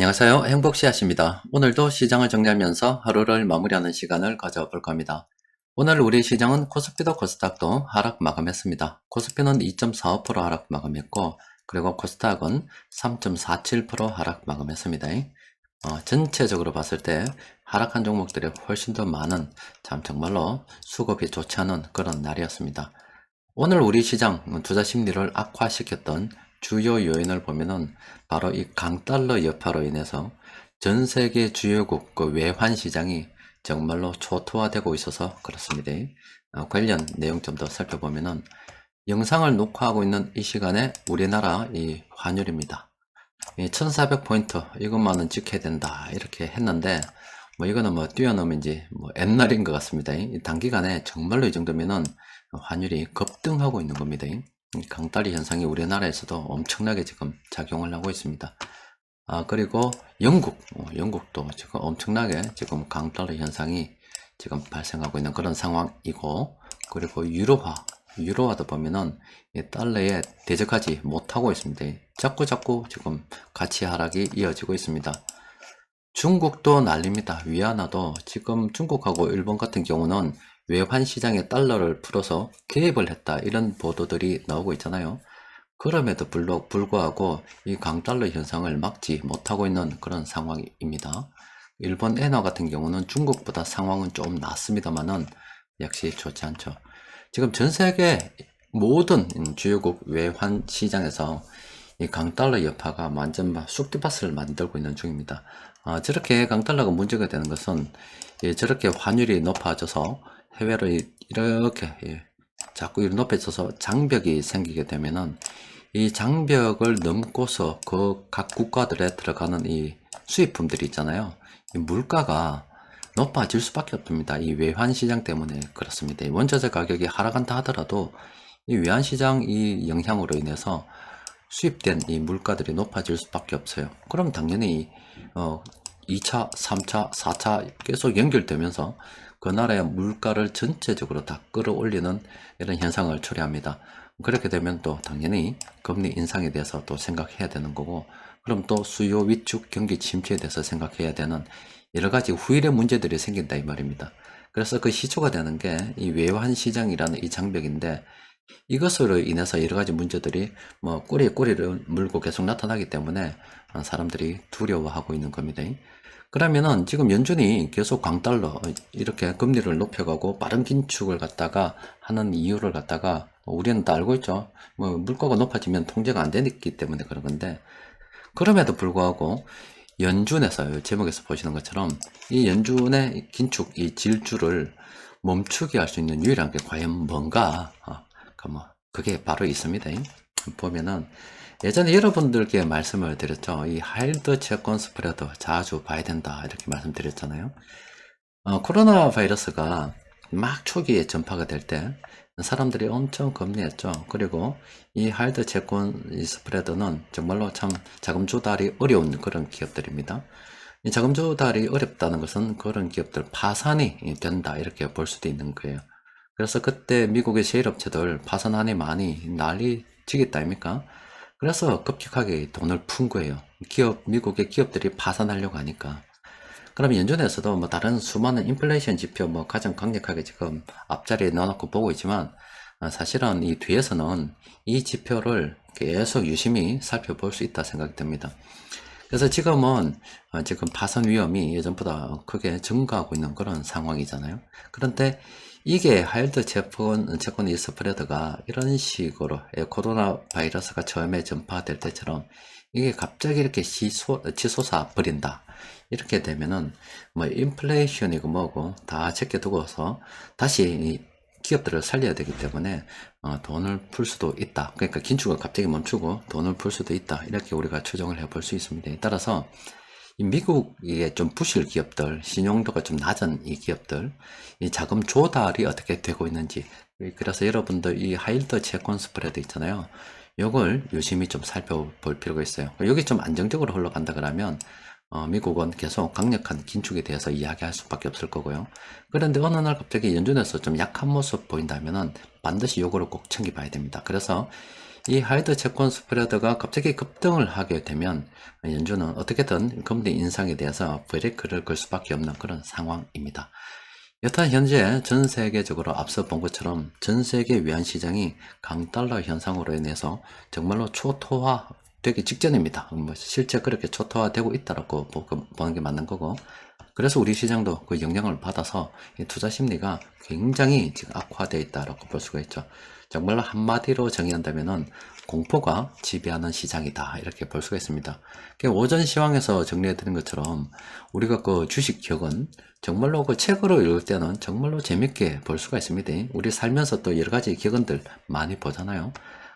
안녕하세요. 행복씨앗입니다. 오늘도 시장을 정리하면서 하루를 마무리하는 시간을 가져볼 겁니다. 오늘 우리 시장은 코스피도 코스닥도 하락 마감했습니다. 코스피는 2.45% 하락 마감했고, 그리고 코스닥은 3.47% 하락 마감했습니다. 전체적으로 봤을 때 하락한 종목들이 훨씬 더 많은, 참 정말로 수급이 좋지 않은 그런 날이었습니다. 오늘 우리 시장 투자 심리를 악화시켰던 주요 요인을 보면은 바로 이 강달러 여파로 인해서 전 세계 주요국 그 외환 시장이 정말로 초토화되고 있어서 그렇습니다. 관련 내용 좀 더 살펴보면은 영상을 녹화하고 있는 이 시간에 우리나라 이 환율입니다. 1400포인트 이것만은 지켜야 된다 이렇게 했는데 뭐 이거는 뭐 뛰어넘은지 뭐 옛날인 것 같습니다. 단기간에 정말로 이 정도면은 환율이 급등하고 있는 겁니다. 이 강달리 현상이 우리나라에서도 엄청나게 지금 작용을 하고 있습니다. 그리고 영국도 지금 엄청나게 지금 강달러 현상이 지금 발생하고 있는 그런 상황이고, 그리고 유로화도 보면은 이 달러에 대적하지 못하고 있습니다. 자꾸 지금 가치 하락이 이어지고 있습니다. 중국도 난립니다. 위안화도 지금 중국하고 일본 같은 경우는 외환 시장에 달러를 풀어서 개입을 했다 이런 보도들이 나오고 있잖아요. 그럼에도 불구하고 이 강달러 현상을 막지 못하고 있는 그런 상황입니다. 일본 엔화 같은 경우는 중국보다 상황은 좀 낫습니다만은 역시 좋지 않죠. 지금 전 세계 모든 주요국 외환 시장에서 이 강달러 여파가 완전 막 쑥대밭을 만들고 있는 중입니다. 저렇게 강달러가 문제가 되는 것은 저렇게 환율이 높아져서 해외로 이렇게 자꾸 높아져서 장벽이 생기게 되면은 이 장벽을 넘고서 그 각 국가들에 들어가는 이 수입품들이 있잖아요. 이 물가가 높아질 수밖에 없습니다. 이 외환시장 때문에 그렇습니다. 원자재 가격이 하락한다 하더라도 이 외환시장 이 영향으로 인해서 수입된 이 물가들이 높아질 수밖에 없어요. 그럼 당연히 2차, 3차, 4차 계속 연결되면서 그 나라의 물가를 전체적으로 다 끌어올리는 이런 현상을 초래합니다. 그렇게 되면 또 당연히 금리 인상에 대해서 또 생각해야 되는 거고, 그럼 또 수요 위축 경기 침체에 대해서 생각해야 되는 여러 가지 후일의 문제들이 생긴다 이 말입니다. 그래서 그 시초가 되는 게 이 외환 시장이라는 이 장벽인데, 이것으로 인해서 여러 가지 문제들이 뭐 꼬리를 물고 계속 나타나기 때문에 사람들이 두려워하고 있는 겁니다. 그러면은 지금 연준이 계속 강달러 이렇게 금리를 높여가고 빠른 긴축을 갖다가 하는 이유를 갖다가 우리는 다 알고 있죠. 뭐 물가가 높아지면 통제가 안 되기 때문에 그런 건데, 그럼에도 불구하고 연준에서 제목에서 보시는 것처럼 이 연준의 긴축 이 질주를 멈추게 할 수 있는 유일한 게 과연 뭔가, 그게 바로 있습니다. 보면은 예전에 여러분들께 말씀을 드렸죠. 이 하일드 채권 스프레드 자주 봐야 된다 이렇게 말씀드렸잖아요. 코로나 바이러스가 막 초기에 전파가 될 때 사람들이 엄청 겁내했죠. 그리고 이 하일드 채권 이 스프레드는 정말로 참 자금 조달이 어려운 그런 기업들입니다. 이 자금 조달이 어렵다는 것은 그런 기업들 파산이 된다 이렇게 볼 수도 있는 거예요. 그래서 그때 미국의 제일업체들 파산안이 많이 난리 치겠다 아닙니까? 그래서 급격하게 돈을 푼 거예요. 미국의 기업들이 파산하려고 하니까. 그럼 연준에서도 뭐 다른 수많은 인플레이션 지표 뭐 가장 강력하게 지금 앞자리에 넣어놓고 보고 있지만, 사실은 이 뒤에서는 이 지표를 계속 유심히 살펴볼 수 있다 생각이 듭니다. 그래서 지금은 지금 파산 위험이 예전보다 크게 증가하고 있는 그런 상황이잖아요. 그런데 이게 하일드 채권 이 스프레드가 이런 식으로 코로나 바이러스가 처음에 전파될 때처럼 이게 갑자기 이렇게 치솟아 버린다. 이렇게 되면은 뭐 인플레이션이고 뭐고 다 제껴두고서 다시 기업들을 살려야 되기 때문에 돈을 풀 수도 있다. 그러니까 긴축을 갑자기 멈추고 돈을 풀 수도 있다. 이렇게 우리가 추정을 해볼 수 있습니다. 따라서 이 미국의 좀 부실 기업들, 신용도가 좀 낮은 이 기업들, 이 자금 조달이 어떻게 되고 있는지, 그래서 여러분들 이 하일드 채권 스프레드 있잖아요. 요걸 유심히 좀 살펴볼 필요가 있어요. 여기 좀 안정적으로 흘러간다 그러면 미국은 계속 강력한 긴축에 대해서 이야기할 수밖에 없을 거고요. 그런데 어느 날 갑자기 연준에서 좀 약한 모습 보인다면은 반드시 요거를 꼭 챙겨봐야 됩니다. 그래서 이 하이드 채권 스프레드가 갑자기 급등을 하게 되면 연준은 어떻게든 금리 인상에 대해서 브레이크를 걸 수밖에 없는 그런 상황입니다. 여타 현재 전 세계적으로 앞서 본 것처럼 전 세계 외환시장이 강달러 현상으로 인해서 정말로 초토화 되기 직전입니다. 뭐 실제 그렇게 초토화되고 있다라고 보는 게 맞는 거고, 그래서 우리 시장도 그 영향을 받아서 이 투자 심리가 굉장히 지금 악화되어 있다라고 볼 수가 있죠. 정말로 한마디로 정의한다면은 공포가 지배하는 시장이다, 이렇게 볼 수가 있습니다. 오전 시황에서 정리해드린 것처럼 우리가 그 주식 기억은 정말로 그 책으로 읽을 때는 정말로 재밌게 볼 수가 있습니다. 우리 살면서 또 여러 가지 기억들 많이 보잖아요.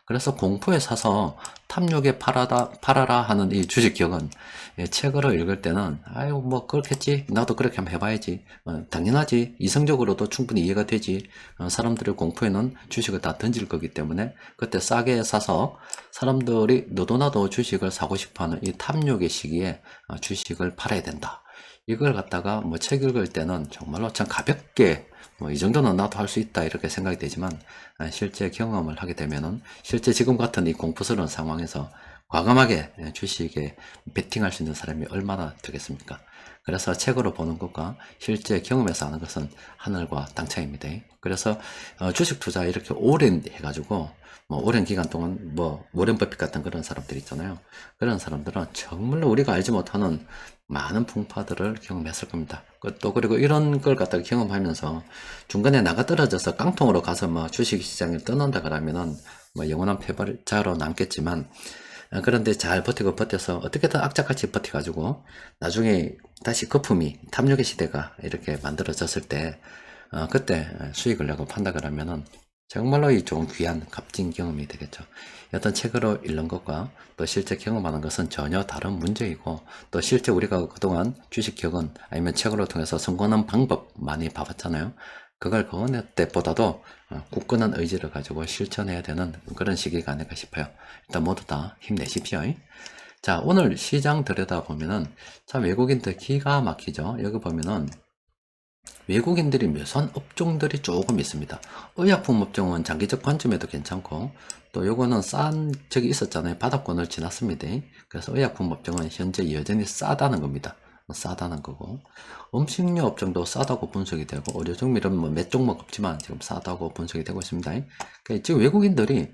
그래서 공포에 사서 탐욕에 팔아라 하는 이 주식 기억은 책으로 읽을 때는 아유 뭐 그렇겠지, 나도 그렇게 한번 해봐야지, 당연하지, 이성적으로도 충분히 이해가 되지, 사람들의 공포에는 주식을 다 던질 거기 때문에 그때 싸게 사서 사람들이 너도 나도 주식을 사고 싶어하는 이 탐욕의 시기에 주식을 팔아야 된다, 이걸 갖다가 뭐 책 읽을 때는 정말로 참 가볍게 뭐 이 정도는 나도 할 수 있다 이렇게 생각이 되지만, 실제 경험을 하게 되면은 실제 지금 같은 이 공포스러운 상황에서 과감하게 주식에 베팅할 수 있는 사람이 얼마나 되겠습니까? 그래서 책으로 보는 것과 실제 경험에서 하는 것은 하늘과 땅 차이입니다. 그래서 주식 투자 이렇게 오랜 해가지고 뭐 오랜 기간 동안 뭐 워렌 버핏 같은 그런 사람들 있잖아요. 그런 사람들은 정말로 우리가 알지 못하는 많은 풍파들을 경험했을 겁니다. 또 그리고 이런 걸 갖다가 경험하면서 중간에 나가 떨어져서 깡통으로 가서 뭐 주식시장을 떠난다 그러면은 뭐 영원한 패배자로 남겠지만, 그런데 잘 버텨서 어떻게든 악착같이 버텨가지고 나중에 다시 거품이 탐욕의 시대가 이렇게 만들어졌을 때 그때 수익을 내고 판다 그러면은 정말로 이 좋은 귀한 값진 경험이 되겠죠. 어떤 책으로 읽는 것과 또 실제 경험하는 것은 전혀 다른 문제이고, 또 실제 우리가 그동안 주식 기억은 아니면 책으로 통해서 성공하는 방법 많이 봐봤잖아요. 그걸 거는 때보다도 굳건한 의지를 가지고 실천해야 되는 그런 시기가 아닐까 싶어요. 일단 모두 다 힘내십시오. 자, 오늘 시장 들여다보면은 참 외국인들 기가 막히죠. 여기 보면은 외국인들이 묘사한 업종들이 조금 있습니다. 의약품 업종은 장기적 관점에도 괜찮고, 또 요거는 싼 적이 있었잖아요. 바닥권을 지났습니다. 그래서 의약품 업종은 현재 여전히 싸다는 겁니다. 싸다는 거고, 음식료 업종도 싸다고 분석이 되고, 의료종밀은 뭐 몇 종목 없지만 지금 싸다고 분석이 되고 있습니다. 그러니까 지금 외국인들이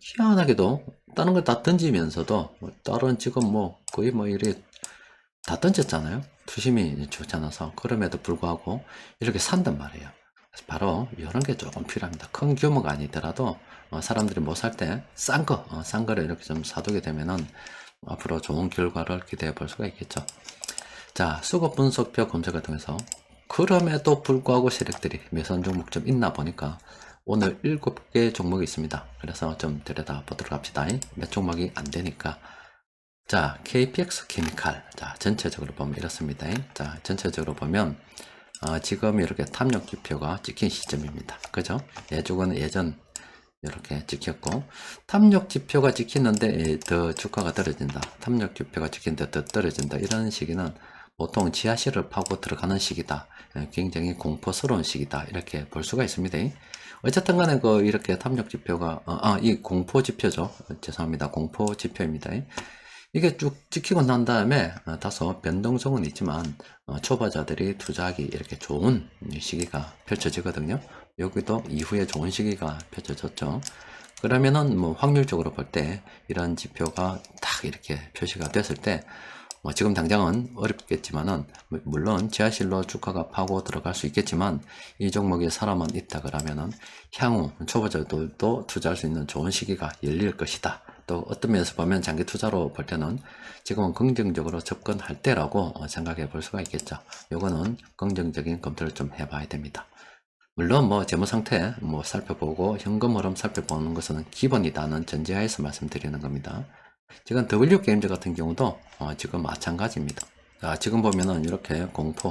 희한하게도 다른 걸 다 던지면서도 다른 지금 뭐 거의 뭐 이래 다 던졌잖아요. 투심이 좋지 않아서. 그럼에도 불구하고 이렇게 산단 말이에요. 그래서 바로 이런 게 조금 필요합니다. 큰 규모가 아니더라도 사람들이 못 살 때 싼 거를 이렇게 좀 사두게 되면은 앞으로 좋은 결과를 기대해 볼 수가 있겠죠. 자, 수급 분석표 검색을 통해서 그럼에도 불구하고 세력들이 매선 종목 좀 있나 보니까 오늘 7개 종목이 있습니다. 그래서 좀 들여다 보도록 합시다. 몇 종목이 안 되니까. 자, KPX 케미칼. 자, 전체적으로 보면 이렇습니다. 자, 전체적으로 보면 지금 이렇게 탐욕 지표가 찍힌 시점입니다. 그죠? 예쪽은 예전 이렇게 찍혔고, 탐욕 지표가 찍히는데 더 주가가 떨어진다, 탐욕 지표가 찍히는데 더 떨어진다, 이런 시기는 보통 지하실을 파고 들어가는 시기다, 굉장히 공포스러운 시기다, 이렇게 볼 수가 있습니다. 어쨌든 간에 이렇게 탐욕 지표가 이 공포 지표죠. 죄송합니다. 공포 지표입니다. 이게 쭉 찍히고 난 다음에 다소 변동성은 있지만 초보자들이 투자하기 이렇게 좋은 시기가 펼쳐지거든요. 여기도 이후에 좋은 시기가 펼쳐졌죠. 그러면은 뭐 확률적으로 볼 때 이런 지표가 딱 이렇게 표시가 됐을 때 뭐 지금 당장은 어렵겠지만은 물론 지하실로 주가가 파고 들어갈 수 있겠지만 이 종목에 사람만 있다 그러면은 향후 초보자들도 투자할 수 있는 좋은 시기가 열릴 것이다. 또 어떤 면에서 보면 장기 투자로 볼 때는 지금은 긍정적으로 접근할 때라고 생각해 볼 수가 있겠죠. 요거는 긍정적인 검토를 좀 해봐야 됩니다. 물론 뭐 재무 상태 뭐 살펴보고 현금 흐름 살펴보는 것은 기본이다는 전제하에서 말씀드리는 겁니다. 지금 W게임즈 같은 경우도 지금 마찬가지입니다. 자, 지금 보면은 이렇게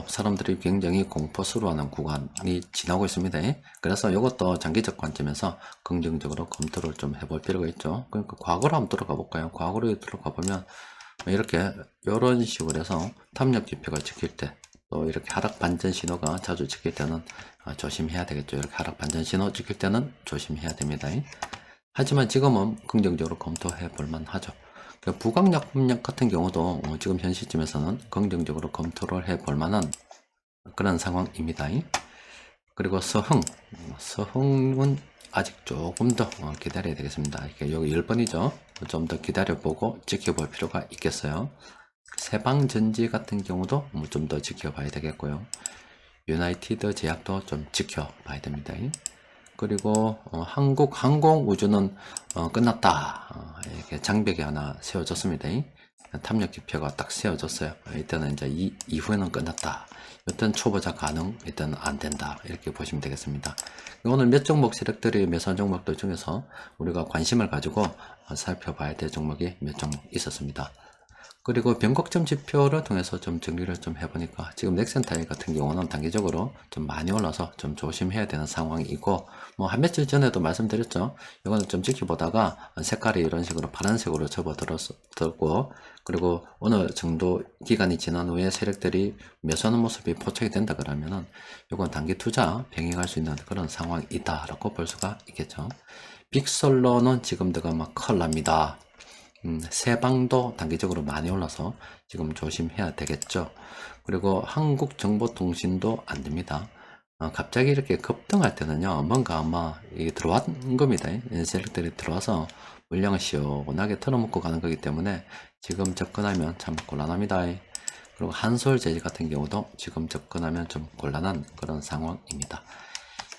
사람들이 굉장히 공포스러워하는 구간이 지나고 있습니다. 그래서 이것도 장기적 관점에서 긍정적으로 검토를 좀 해볼 필요가 있죠. 그러니까 과거로 한번 들어가 볼까요? 과거로 들어가 보면 이렇게 이런 식으로 해서 탐욕 지표가 찍힐 때, 또 이렇게 하락 반전 신호가 자주 찍힐 때는 조심해야 되겠죠. 이렇게 하락 반전 신호 찍힐 때는 조심해야 됩니다. 하지만 지금은 긍정적으로 검토해 볼 만하죠. 부강약품약 같은 경우도 지금 현 시점에서는 긍정적으로 검토를 해 볼 만한 그런 상황입니다. 그리고 서흥은 아직 조금 더 기다려야 되겠습니다. 여기 10번이죠. 좀 더 기다려보고 지켜볼 필요가 있겠어요. 세방전지 같은 경우도 좀 더 지켜봐야 되겠고요. 유나이티드 제약도 좀 지켜봐야 됩니다. 그리고 한국 항공우주는 끝났다. 이렇게 장벽이 하나 세워졌습니다. 탐력 지표가 딱 세워졌어요. 이때는 이제 이후에는 끝났다. 일단 초보자 가능, 일단 안 된다. 이렇게 보시면 되겠습니다. 오늘 몇 종목 세력들이 매수한 종목들 중에서 우리가 관심을 가지고 살펴봐야 될 종목이 몇 종목 있었습니다. 그리고 변곡점 지표를 통해서 좀 정리를 좀 해보니까 지금 넥센타일 같은 경우는 단기적으로 좀 많이 올라서 좀 조심해야 되는 상황이고, 뭐 한 며칠 전에도 말씀드렸죠. 이거는 좀 지켜보다가 색깔이 이런 식으로 파란색으로 접어들었고, 그리고 어느 정도 기간이 지난 후에 세력들이 매수하는 모습이 포착이 된다 그러면은 이건 단기 투자 병행할 수 있는 그런 상황이다라고 볼 수가 있겠죠. 빅솔로는 지금 들어가 막 큰일 납니다. 세방도 단기적으로 많이 올라서 지금 조심해야 되겠죠. 그리고 한국정보통신도 안 됩니다. 갑자기 이렇게 급등할 때는요, 뭔가 아마 이게 들어온 겁니다. 세력들이 들어와서 물량을 시원하게 털어먹고 가는 거기 때문에 지금 접근하면 참 곤란합니다. 그리고 한솔재질 같은 경우도 지금 접근하면 좀 곤란한 그런 상황입니다.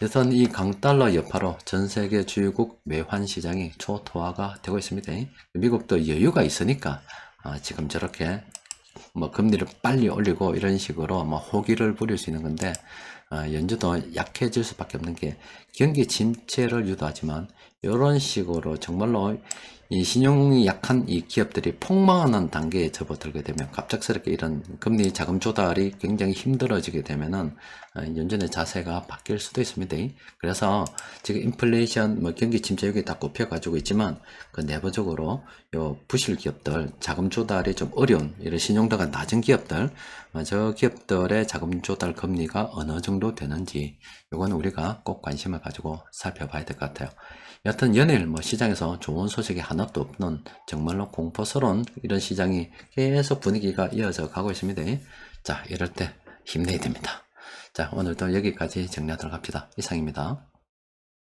우선 이 강달러 여파로 전 세계 주요국 외환 시장이 초토화가 되고 있습니다. 미국도 여유가 있으니까 지금 저렇게 뭐 금리를 빨리 올리고 이런 식으로 뭐 호기를 부릴 수 있는 건데, 연준도 약해질 수밖에 없는 게 경기 침체를 유도하지만 이런 식으로 정말로 이 신용이 약한 이 기업들이 폭망하는 단계에 접어들게 되면 갑작스럽게 이런 금리 자금 조달이 굉장히 힘들어지게 되면은 연준의 자세가 바뀔 수도 있습니다. 그래서 지금 인플레이션, 뭐 경기 침체 여기 다 꼽혀가지고 있지만 그 내부적으로 요 부실 기업들 자금 조달이 좀 어려운 이런 신용도가 낮은 기업들, 저 기업들의 자금 조달 금리가 어느 정도 되는지 요건 우리가 꼭 관심을 가지고 살펴봐야 될 것 같아요. 여하튼 연일 뭐 시장에서 좋은 소식이 하나도 없는 정말로 공포스러운 이런 시장이 계속 분위기가 이어져 가고 있습니다. 자, 이럴 때 힘내야 됩니다. 자, 오늘도 여기까지 정리하도록 합시다. 이상입니다.